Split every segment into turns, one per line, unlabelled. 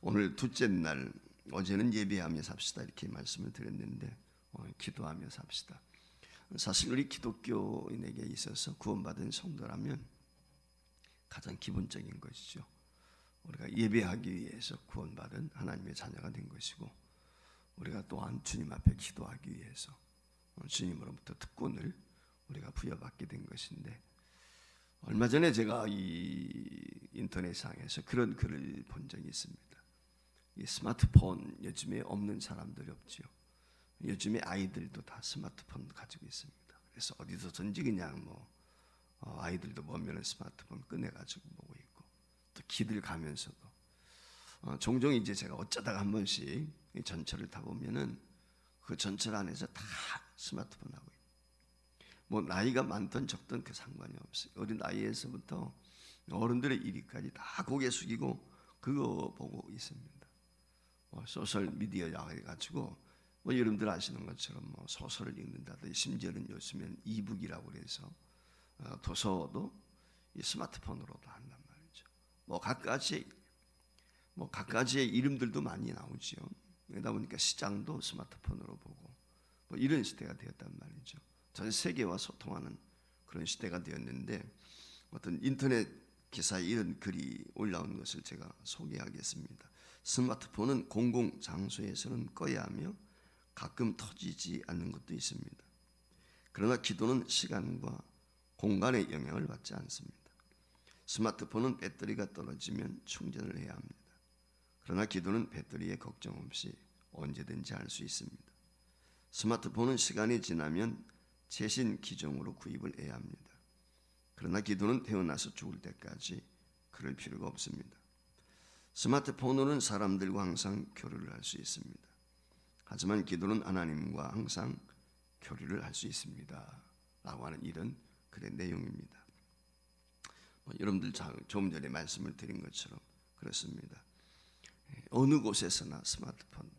오늘 둘째 날, 어제는 예배하며 삽시다 이렇게 말씀을 드렸는데 기도하며 삽시다. 사실 우리 기독교인에게 있어서 구원받은 성도라면 가장 기본적인 것이죠. 우리가 예배하기 위해서 구원받은 하나님의 자녀가 된 것이고, 우리가 또한 주님 앞에 기도하기 위해서 주님으로부터 특권을 우리가 부여받게 된 것인데, 얼마 전에 제가 이 인터넷상에서 그런 글을 본 적이 있습니다. 이 스마트폰 요즘에 없는 사람들이 없지요. 요즘에 아이들도 다 스마트폰 가지고 있습니다. 그래서 어디서든지 그냥 아이들도 보면 스마트폰 꺼내가지고 보고 있고, 또 길을 가면서도 종종 이제 제가 어쩌다가 한 번씩 전철을 타보면은 그 전철 안에서 다 스마트폰 하고 있고, 나이가 많든 적든 그 상관이 없어요. 어린 나이에서부터 어른들의 이리까지 다 고개 숙이고 그거 보고 있습니다. 소셜 미디어야 해가지고 여러분들 아시는 것처럼 소설을 읽는다든지, 심지어는 요즘엔 이북이라고 해서 도서도 이 스마트폰으로도 한단 말이죠. 각가지의 이름들도 많이 나오지요. 그러다 보니까 시장도 스마트폰으로 보고 이런 시대가 되었단 말이죠. 전 세계와 소통하는 그런 시대가 되었는데, 어떤 인터넷 기사에 이런 글이 올라온 것을 제가 소개하겠습니다. 스마트폰은 공공장소에서는 꺼야 하며 가끔 터지지 않는 것도 있습니다. 그러나 기도는 시간과 공간의 영향을 받지 않습니다. 스마트폰은 배터리가 떨어지면 충전을 해야 합니다. 그러나 기도는 배터리에 걱정 없이 언제든지 할 수 있습니다. 스마트폰은 시간이 지나면 최신 기종으로 구입을 해야 합니다. 그러나 기도는 태어나서 죽을 때까지 그럴 필요가 없습니다. 스마트폰으로는 사람들과 항상 교류를 할 수 있습니다. 하지만 기도는 하나님과 항상 교류를 할 수 있습니다 라고 하는 이런 글의 내용입니다. 여러분들 조금 전에 말씀을 드린 것처럼 그렇습니다. 어느 곳에서나 스마트폰,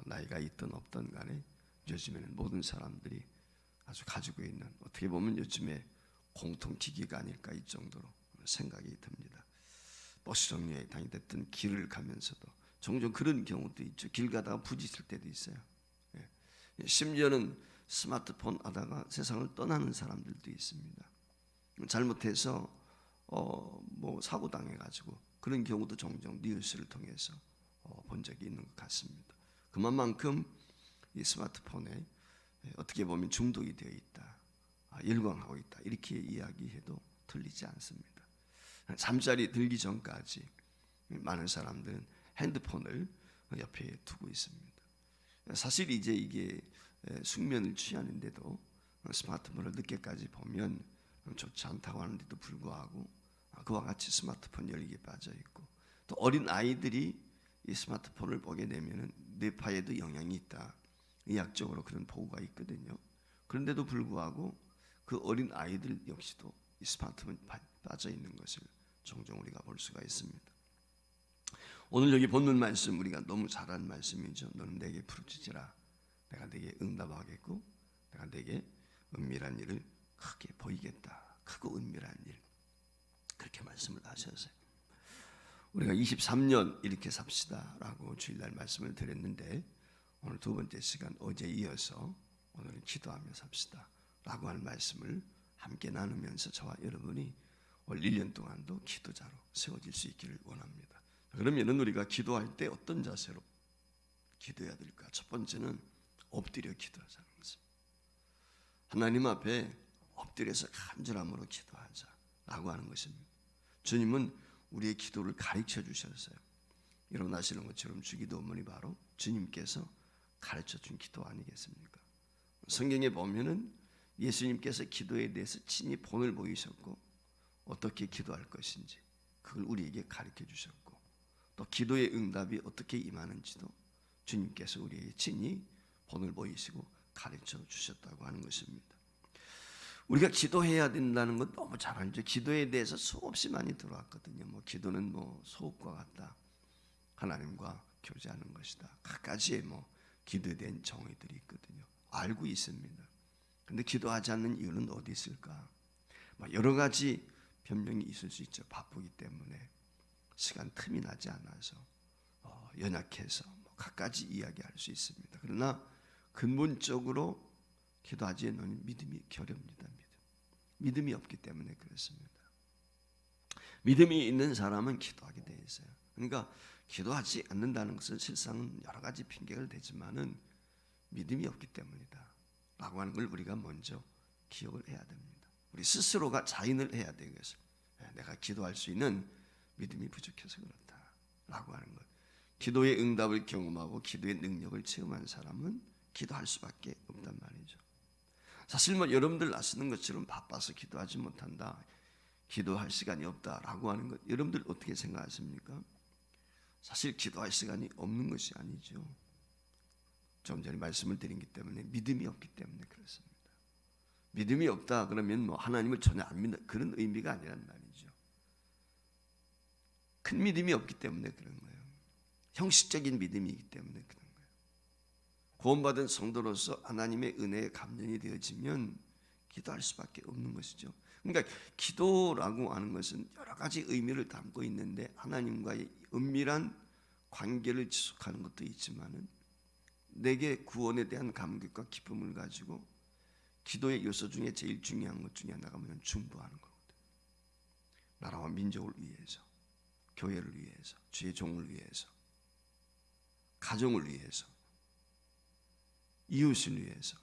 나이가 있든 없든 간에 요즘에는 모든 사람들이 아주 가지고 있는, 어떻게 보면 요즘에 공통기기가 아닐까 이 정도로 생각이 듭니다. 버스 정류장에 다니던 길을 가면서도 종종 그런 경우도 있죠. 길 가다가 부딪힐 때도 있어요. 심지어는 스마트폰 하다가 세상을 떠나는 사람들도 있습니다. 잘못해서 사고 당해가지고 그런 경우도 종종 뉴스를 통해서 본 적이 있는 것 같습니다. 그만큼 이 스마트폰에 어떻게 보면 중독이 되어 있다, 열광하고 있다, 이렇게 이야기해도 틀리지 않습니다. 잠자리 들기 전까지 많은 사람들은 핸드폰을 옆에 두고 있습니다. 사실 이제 이게 숙면을 취하는데도 스마트폰을 늦게까지 보면 좋지 않다고 하는데도 불구하고 그와 같이 스마트폰 열기에 빠져 있고, 또 어린 아이들이 이 스마트폰을 보게 되면 뇌파에도 영향이 있다, 의학적으로 그런 보고가 있거든요. 그런데도 불구하고 그 어린 아이들 역시도 이 스마트폰에 빠져 있는 것을 종종 우리가 볼 수가 있습니다. 오늘 여기 본문 말씀 우리가 너무 잘 아는 말씀이죠. 너는 내게 부르짖으라, 내가 내게 응답하겠고 내가 내게 은밀한 일을 크게 보이겠다. 크고 은밀한 일, 그렇게 말씀을 하셨어요. 우리가 23년 이렇게 삽시다 라고 주일날 말씀을 드렸는데, 오늘 두 번째 시간, 어제 이어서 오늘은 기도하며 삽시다 라고 하는 말씀을 함께 나누면서 저와 여러분이 올 1년 동안도 기도자로 세워질 수 있기를 원합니다. 그러면 우리가 기도할 때 어떤 자세로 기도해야 될까? 첫 번째는 엎드려 기도하자는 것입니다. 하나님 앞에 엎드려서 간절함으로 기도하자라고 하는 것입니다. 주님은 우리의 기도를 가르쳐 주셨어요. 여러분 아시는 것처럼 주기도문이 바로 주님께서 가르쳐 준 기도 아니겠습니까? 성경에 보면은 예수님께서 기도에 대해서 친히 본을 보이셨고, 어떻게 기도할 것인지 그걸 우리에게 가르쳐 주셨고, 또 기도의 응답이 어떻게 임하는지도 주님께서 우리에게 친히 본을 보이시고 가르쳐 주셨다고 하는 것입니다. 우리가 기도해야 된다는 건 너무 잘 알죠. 기도에 대해서 수없이 많이 들어왔거든요. 기도는 소읍과 같다, 하나님과 교제하는 것이다, 각가지의 기도에 대한 정의들이 있거든요. 알고 있습니다. 그런데 기도하지 않는 이유는 어디 있을까? 여러 가지 변명이 있을 수 있죠. 바쁘기 때문에, 시간 틈이 나지 않아서, 연약해서 갖가지 이야기할 수 있습니다. 그러나 근본적으로 기도하지 않는 믿음이 결여입니다. 믿음이 없기 때문에 그렇습니다. 믿음이 있는 사람은 기도하게 되어 있어요. 그러니까 기도하지 않는다는 것은 실상은 여러 가지 핑계를 대지만은 믿음이 없기 때문이다 라고 하는 걸 우리가 먼저 기억을 해야 됩니다. 우리 스스로가 자인을 해야 되겠어요. 내가 기도할 수 있는 믿음이 부족해서 그렇다 라고 하는 것. 기도의 응답을 경험하고 기도의 능력을 체험한 사람은 기도할 수밖에 없단 말이죠. 사실 여러분들 아시는 것처럼 바빠서 기도하지 못한다, 기도할 시간이 없다라고 하는 것, 여러분들 어떻게 생각하십니까? 사실 기도할 시간이 없는 것이 아니죠. 좀 전에 말씀을 드린 기 때문에 믿음이 없기 때문에 그렇습니다. 믿음이 없다 그러면 하나님을 전혀 안 믿는 그런 의미가 아니란 말이죠. 큰 믿음이 없기 때문에 그런 거예요. 형식적인 믿음이기 때문에 그런 거예요. 구원받은 성도로서 하나님의 은혜에 감전이 되어지면 기도할 수밖에 없는 것이죠. 그러니까 기도라고 하는 것은 여러 가지 의미를 담고 있는데 하나님과의 은밀한 관계를 지속하는 것도 있지만은 내게 구원에 대한 감격과 기쁨을 가지고 기도의 요소 중에 제일 중요한 것 중에 하나가 뭐냐면 중보하는 거거든요. 나라와 민족을 위해서, 교회를 위해서, 주의 종을 위해서, 가정을 위해서, 이웃을 위해서,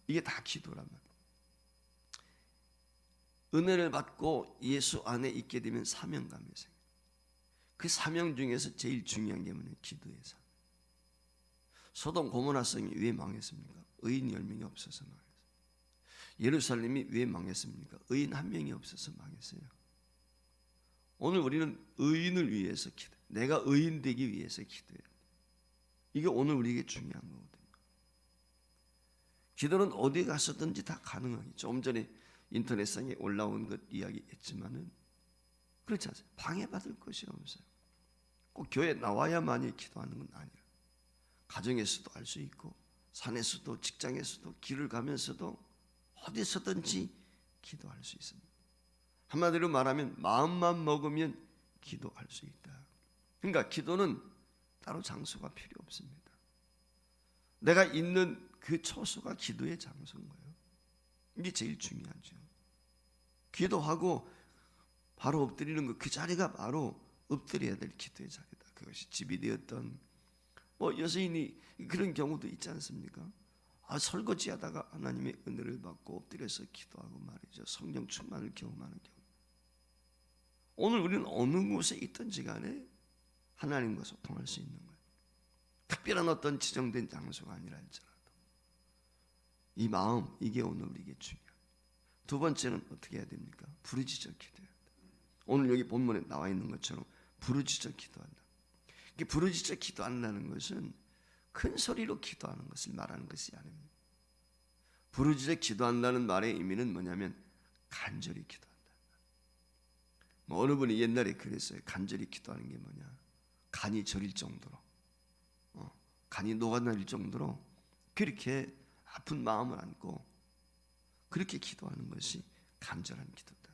이게 다 기도라면 은혜를 받고 예수 안에 있게 되면 사명감이 생겨요. 그 사명 중에서 제일 중요한 게 뭐냐면 기도의 삶. 소돔 고모라 성이 왜 망했습니까? 의인 10명이 없어서 망했어요. 예루살렘이 왜 망했습니까? 의인 1명이 없어서 망했어요. 오늘 우리는 의인을 위해서 기도해요. 내가 의인 되기 위해서 기도해요. 이게 오늘 우리에게 중요한 거거든요. 기도는 어디 가서든지 다 가능하게. 조금 전에 인터넷상에 올라온 것 이야기했지만은 그렇지 않아요. 방해받을 것이 없어요. 꼭 교회 나와야만이 기도하는 건 아니라 가정에서도 할 수 있고 산에서도 직장에서도 길을 가면서도 어디서든지 기도할 수 있습니다. 한마디로 말하면 마음만 먹으면 기도할 수 있다. 그러니까 기도는 따로 장소가 필요 없습니다. 내가 있는 그 처소가 기도의 장소인 거예요. 이게 제일 중요하죠. 기도하고 바로 엎드리는 것, 그 자리가 바로 엎드려야 될 기도의 자리다. 그것이 집이 되었던 여서인이 그런 경우도 있지 않습니까? 설거지하다가 하나님의 은혜를 받고 엎드려서 기도하고 말이죠. 성령 충만을 경험하는 경우. 오늘 우리는 어느 곳에 있든지 간에 하나님과 소통할 수 있는 거예요. 특별한 어떤 지정된 장소가 아니라 할지라도 이 마음, 이게 오늘 우리에게 중요해요. 두 번째는 어떻게 해야 됩니까? 부르짖어 기도해야 돼요. 오늘 여기 본문에 나와 있는 것처럼 부르짖어 기도한다. 이게 부르짖어 기도한다는 것은 큰 소리로 기도하는 것을 말하는 것이 아닙니다. 부르짖어 기도한다는 말의 의미는 뭐냐면 간절히 기도한다. 어느 분이 옛날에 그랬어요. 간절히 기도하는 게 뭐냐? 간이 저릴 정도로, 간이 녹아날 정도로 그렇게 아픈 마음을 안고 그렇게 기도하는 것이 간절한 기도다.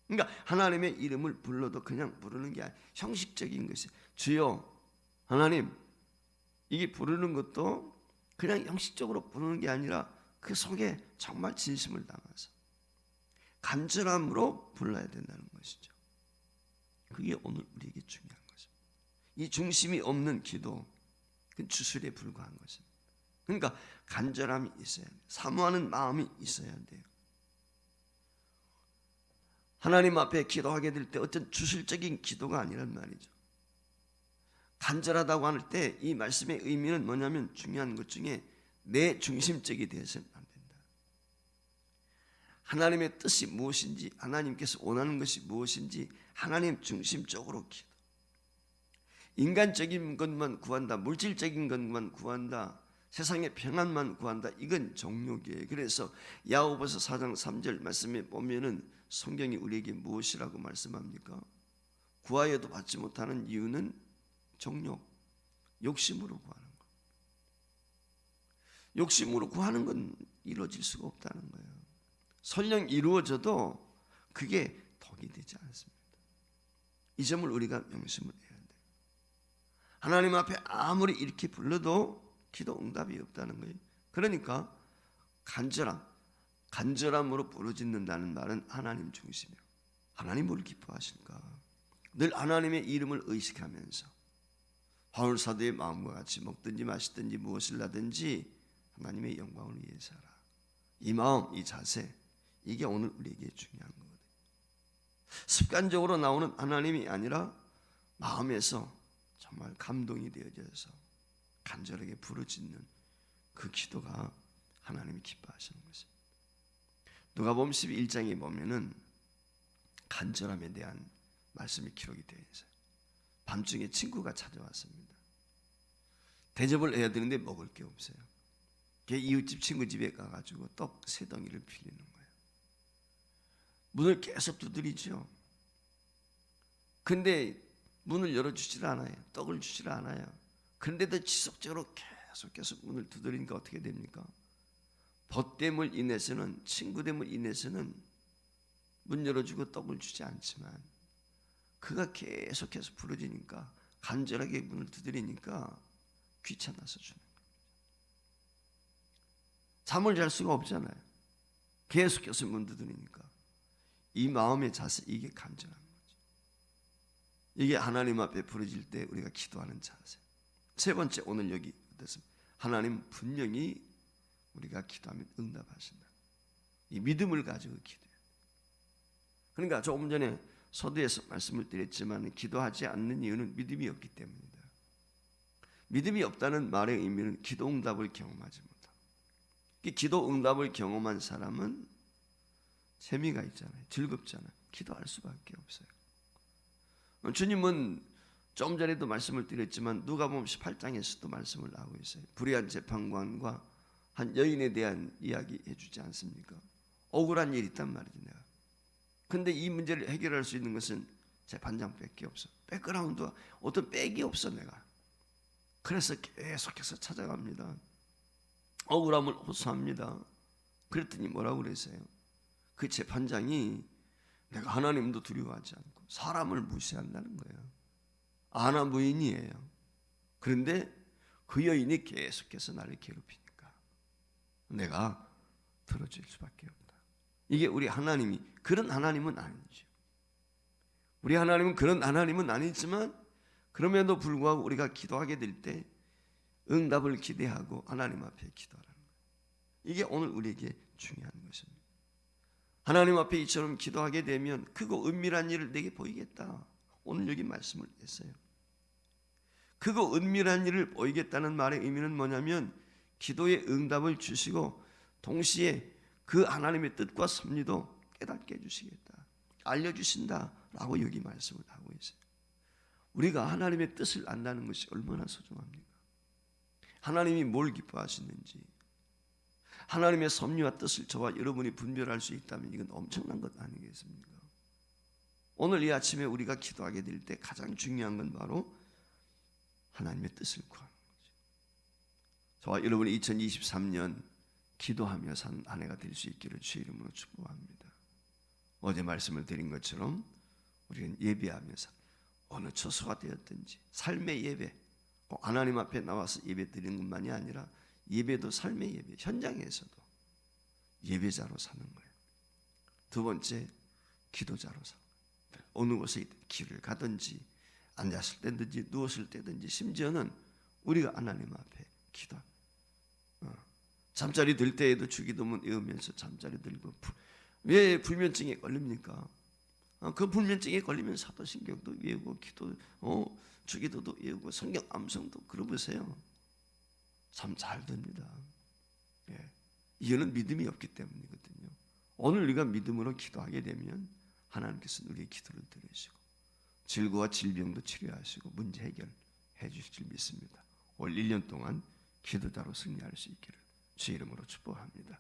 그러니까 하나님의 이름을 불러도 그냥 부르는 게 아니라 형식적인 것이 주여 하나님, 이게 부르는 것도 그냥 형식적으로 부르는 게 아니라 그 속에 정말 진심을 담아서 간절함으로 불러야 된다는 것이죠. 그게 오늘 우리에게 중요한 것입니다. 이 중심이 없는 기도, 그 주술에 불과한 것입니다. 그러니까 간절함이 있어야 돼요. 사모하는 마음이 있어야 돼요. 하나님 앞에 기도하게 될 때 어떤 주술적인 기도가 아니란 말이죠. 간절하다고 할 때 이 말씀의 의미는 뭐냐면 중요한 것 중에 내 중심적이 되어서는 안 된다. 하나님의 뜻이 무엇인지, 하나님께서 원하는 것이 무엇인지 하나님 중심적으로 기도. 인간적인 것만 구한다, 물질적인 것만 구한다, 세상의 평안만 구한다, 이건 정욕이에요. 그래서 야고보서 4장 3절 말씀에 보면은 성경이 우리에게 무엇이라고 말씀합니까? 구하여도 받지 못하는 이유는 정욕, 욕심으로 구하는 것. 욕심으로 구하는 건 이루어질 수가 없다는 거예요. 설령 이루어져도 그게 덕이 되지 않습니다. 이 점을 우리가 명심을 해야 돼요. 하나님 앞에 아무리 이렇게 불러도 기도 응답이 없다는 거예요. 그러니까 간절함으로 부르짖는다는 말은 하나님 중심이에요. 하나님 뭘 기뻐하실까? 늘 하나님의 이름을 의식하면서 바울 사도의 마음과 같이 먹든지 마시든지 무엇을 하든지 하나님의 영광을 위해서 하라. 이 마음, 이 자세, 이게 오늘 우리에게 중요한 거거든요. 습관적으로 나오는 하나님이 아니라 마음에서 정말 감동이 되어져서 간절하게 부르짖는 그 기도가 하나님이 기뻐하시는 것입니다. 누가복음 11장에 보면은 간절함에 대한 말씀이 기록이 되어 있어요. 밤중에 친구가 찾아왔습니다. 대접을 해야 되는데 먹을 게 없어요. 이웃집 친구 집에 가가지고 떡 3덩이를 빌리는 거예요. 문을 계속 두드리죠. 근데 문을 열어주질 않아요. 떡을 주질 않아요. 그런데도 지속적으로 계속해서 문을 두드리니까 어떻게 됩니까? 벗됨을 인해서는, 친구됨을 인해서는 문 열어주고 떡을 주지 않지만 그가 계속해서 부르짖으니까, 간절하게 문을 두드리니까 귀찮아서 주는 거예요. 잠을 잘 수가 없잖아요. 계속해서 문 두드리니까. 이 마음의 자세, 이게 간절한 거죠. 이게 하나님 앞에 부르짖을 때 우리가 기도하는 자세. 세 번째, 오늘 여기 어떻습니까? 하나님 분명히 우리가 기도하면 응답하신다. 이 믿음을 가지고 기도해요. 그러니까 조금 전에 서두에서 말씀을 드렸지만 기도하지 않는 이유는 믿음이 없기 때문입니다. 믿음이 없다는 말의 의미는 기도 응답을 경험하지 못하고, 기도 응답을 경험한 사람은 재미가 있잖아요. 즐겁잖아요. 기도할 수밖에 없어요. 주님은 좀 전에도 말씀을 드렸지만 누가복음 18장에서도 말씀을 하고 있어요. 불의한 재판관과 한 여인에 대한 이야기 해주지 않습니까? 억울한 일이 있단 말이지 내가. 근데 이 문제를 해결할 수 있는 것은 재판장밖에 없어. 백그라운드와 어떤 백이 없어 내가. 그래서 계속해서 찾아갑니다. 억울함을 호소합니다. 그랬더니 뭐라고 그랬어요? 그 재판장이 내가 하나님도 두려워하지 않고 사람을 무시한다는 거예요. 아나 무인이에요. 그런데 그 여인이 계속해서 나를 괴롭히니까 내가 들어줄 수밖에 없다. 이게 우리 하나님이 그런 하나님은 아니죠. 우리 하나님은 그런 하나님은 아니지만 그럼에도 불구하고 우리가 기도하게 될 때 응답을 기대하고 하나님 앞에 기도하라는 거예요. 이게 오늘 우리에게 중요한 것입니다. 하나님 앞에 이처럼 기도하게 되면 크고 은밀한 일을 내게 보이겠다. 오늘 여기 말씀을 했어요. 크고 은밀한 일을 보이겠다는 말의 의미는 뭐냐면 기도의 응답을 주시고 동시에 그 하나님의 뜻과 섭리도 깨닫게 해주시겠다, 알려주신다라고 여기 말씀을 하고 있어요. 우리가 하나님의 뜻을 안다는 것이 얼마나 소중합니까? 하나님이 뭘 기뻐하시는지, 하나님의 섭리와 뜻을 저와 여러분이 분별할 수 있다면 이건 엄청난 것 아니겠습니까? 오늘 이 아침에 우리가 기도하게 될 때 가장 중요한 건 바로 하나님의 뜻을 구하는 거죠. 저와 여러분이 2023년 기도하며 산 한 해가 될 수 있기를 주의 이름으로 축복합니다. 어제 말씀을 드린 것처럼 우리는 예배하면서 어느 처소가 되었든지 삶의 예배, 꼭 하나님 앞에 나와서 예배 드리는 것만이 아니라 예배도 삶의 예배, 현장에서도 예배자로 사는 거예요. 두 번째, 기도자로 사는 거예요. 어느 곳에 길을 가든지 앉았을 때든지 누웠을 때든지 심지어는 우리가 하나님 앞에 기도, 잠자리 들 때에도 주기도문 외우면서 잠자리 들고. 왜 불면증에 걸립니까? 그 불면증에 걸리면 사도신경도 외우고 기도, 주기도도 외우고 성경 암송도 걸어보세요. 참 잘 됩니다. 예. 이거는 믿음이 없기 때문이거든요. 오늘 우리가 믿음으로 기도하게 되면 하나님께서는 우리의 기도를 들으시고 질고와 질병도 치료하시고 문제 해결해 주실 줄 믿습니다. 올 1년 동안 기도자로 승리할 수 있기를 주의 이름으로 축복합니다.